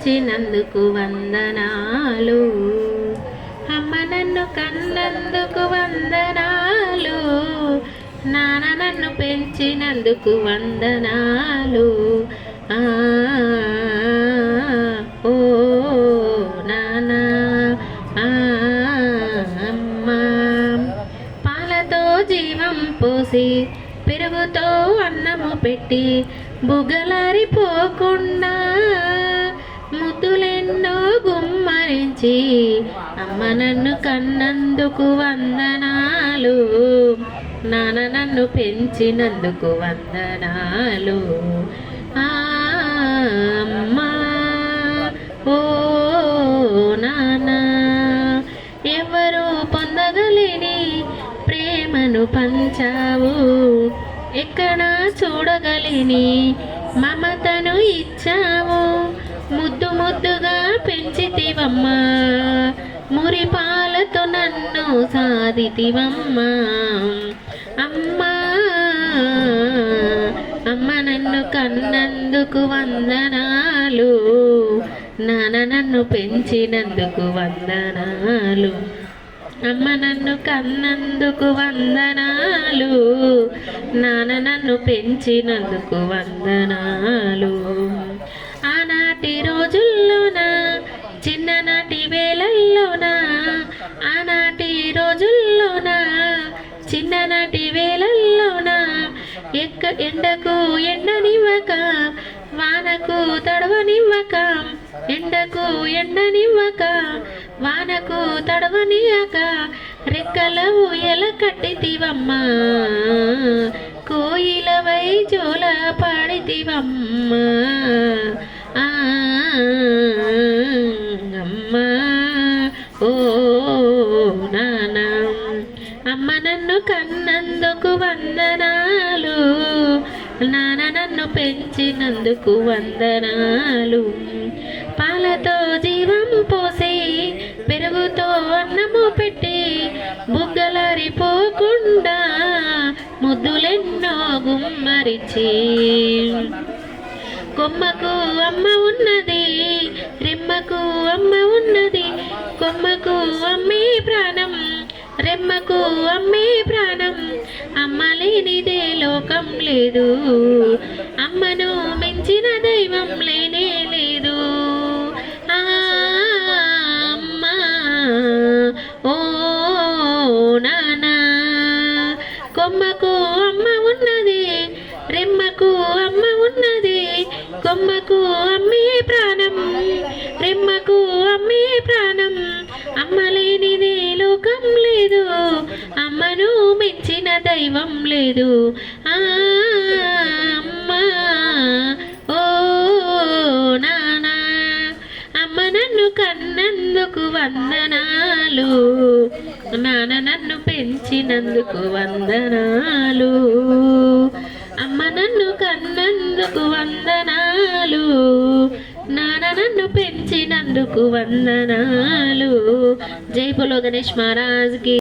పెంచినందుకు వందనాలు. అమ్మ నన్ను కన్నందుకు వందనాలు. నాన్న నన్ను పెంచినందుకు వందనాలు. ఓ నాన్న అమ్మా. పాలతో జీవం పోసి పెరుగుతో అన్నము పెట్టి బుగ్గలారిపోకుండా ముద్దులెన్నో గుమ్మరించి అమ్మ నన్ను కన్నందుకు వందనాలు. నాన్న నన్ను పెంచినందుకు వందనాలు. అమ్మా ఓ నాన్న. ఎవరు పొందగలేని ప్రేమను పంచావు, ఎక్కడ చూడగలిని మమతను ఇచ్చావు. ముద్దు ముద్దుగా పెంచితివమ్మా, మురిపాలతో నన్ను సాదితివమ్మా. అమ్మా అమ్మ నన్ను కన్నందుకు వందనాలు. నాన్న నన్ను పెంచినందుకు వందనాలు. అమ్మ నన్ను కన్నందుకు వందనాలు. నాన్న నన్ను పెంచినందుకు వందనాలు. ఆనాటి రోజుల్లోన చిన్ననాటి వేళల్లోన, ఆనాటి రోజుల్లోన చిన్ననాటి వేళల్లోన ఎండకు ఎండనివ్వక, వానకు తడవనివ్వక, ఎండకు ఎండనివ్వక, వానకు తడవనియక రెక్కల ఊయల కట్టితివమ్మా, కోయిలవై జోల పాడితివమ్మా. అమ్మా ఓ నాన్న. అమ్మ నన్ను కన్నందుకు వందనాలు. నాన్న నన్ను పెంచినందుకు వందనాలు. పాలతో జీవం పోసి పెరుగుతో అన్నము పెట్టి బుగ్గలారిపోకుండా ముద్దులెన్నో గుమ్మరిచి, కొమ్మకు అమ్మ ఉన్నది, రెమ్మకు అమ్మ ఉన్నది, కొమ్మకు అమ్మే ప్రాణం, రెమ్మకు అమ్మే ప్రాణం. అమ్మ లేనిదే లోకం లేదు, అమ్మను మించిన దైవం లేనే లేదు. అమ్మా ఓ నాన్న. కొమ్మకు అమ్మ ఉన్నది, రెమ్మకు అమ్మ ఉన్నది, కొమ్మకు అమ్మే ప్రాణం, రెమ్మకు అమ్మే ప్రాణం. అమ్మ లేనిదే లోకం లేదు, అమ్మను మించిన దైవం లేదు. అమ్మా ఓ నాన్న. అమ్మ నన్ను కన్నందుకు వందనాలు. నాన్న నన్ను పెంచినందుకు వందనాలు. అమ్మ నన్ను కన్నందుకు వందనాలు. నాన్న నన్ను పెంచినందుకు వందనాలు. జై బోలో గణేష్ మహారాజ్కి.